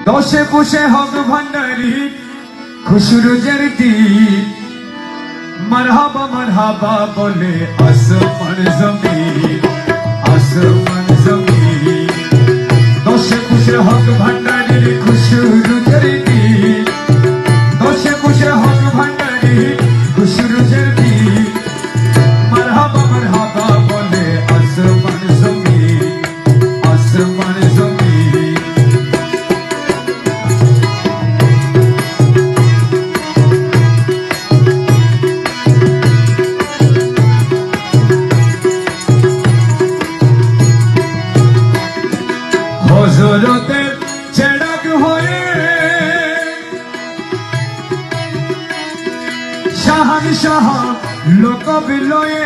দশে পুষে হক ভান্ডারি খুশরুজের দিন মারহাবা বলে আসমান জমিন আসমান জমিন। দশে পুষে হক ভান্ডারি খুশরুজের দিন দশে পুষে হক ভান্ডারি খুশরুজের দিন মারহাবা বলে আসমান জমিন আসমান জমিন। হযরতের চেরাগ হয়ে শাহানশাহ লোক বিলয়ে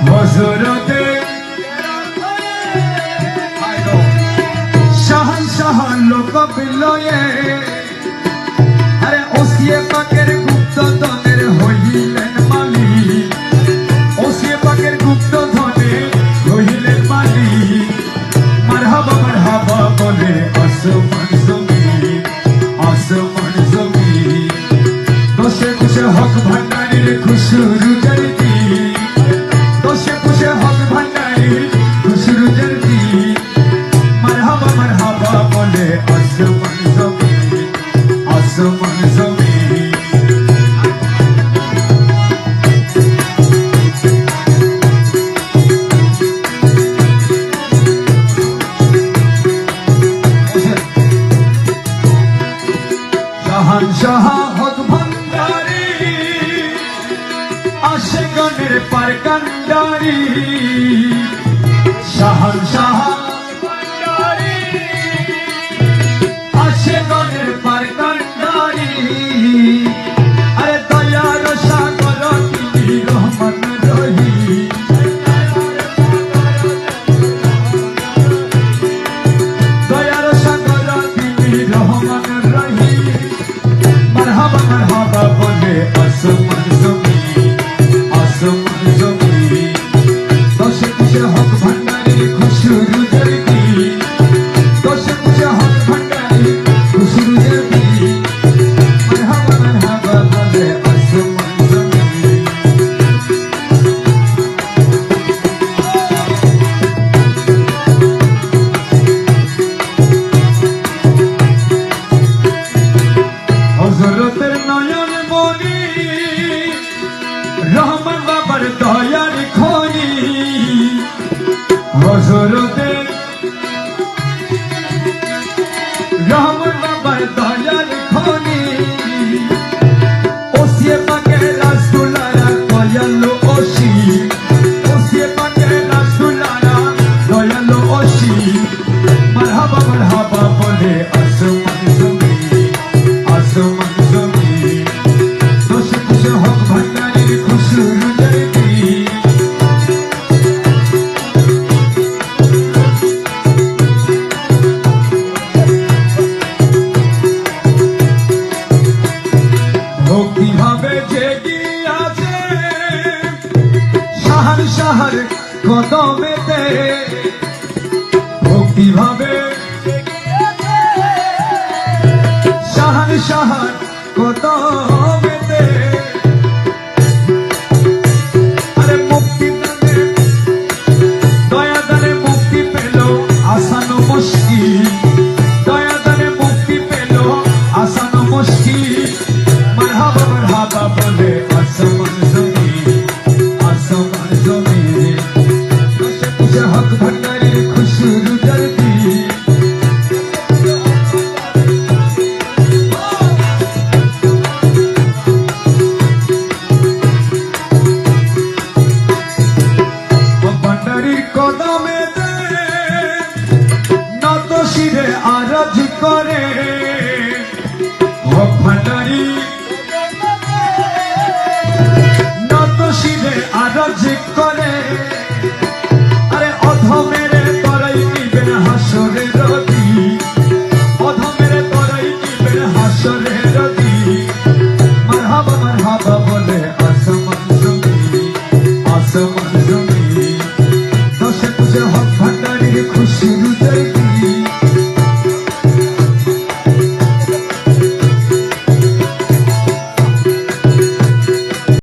হযরতের শাহানশাহ লোক বিলয়ে আরে ওসিয়ে পাকের গুপ্ত ধনের হইলেন মালিক ওসিয়ে পাকের গুপ্ত ধনের হইলেন মালিক। মারহাবা বলে আসমান জমিন আসমান জমিন। দশে পুষে হক ভান্ডারির খুশরুজের দিন দশে পুষে হক ভান্ডারির খুশরুজের দিন মারহাবা বলে আসমান জমিন আসমান জমিন। শাহানশাহ হক ভান্ডারি আশিকানের পার কান্ডারি শাহানশাহ ভান্ডারি আশিকানের পার কান্ডারি। আরে দয়ার সাগর তিনি রহমান রহিম দয়ার সাগর তিনি রহমান রহিম। মারহাবা বলে আসমান জমিন আসমান জমিন। দশে পুষে হক ভান্ডারি খুশরুজের দিন দশে পুষে হক ভান্ডারি খুশরুজের দিন মারহাবা বলে আসমান জমিন। হযরতের নয়ন মনি রহমান বাবার দয়ার খনি হযরতের রহমান বাবার দয়ার খনি ওসিয়ে পাকের রাসূলুল্লাহ দয়ালু ওসি ওসিয়ে পাকের রাসূলুল্লাহ দয়ালু ওসি। মারহাবা বলে আসমান জমিন আসমান জমিন। দশে পুষে হক ভান্ডারির খুশরুজের দিন ভক্তিভাবে জেগিয়াছে শাহানশাহর কদমেতে ভক্তিভাবে শাহানশাহর কদমেতে। আরে মুক্তি দানে দয়া দানে মুক্তি পেল আসানো মুশকিল দয়া দানে মুক্তি পেল আসানো মুশকিল। মারহাবা বলে আসমান জমিন আসমান জমিন। দশে পুষে হক ভান্ডারির খুশরুজের দিন ভান্ডারির কদমেতে নত শিরে আরজ করে হক ভান্ডারি নত শিরে আরজ করে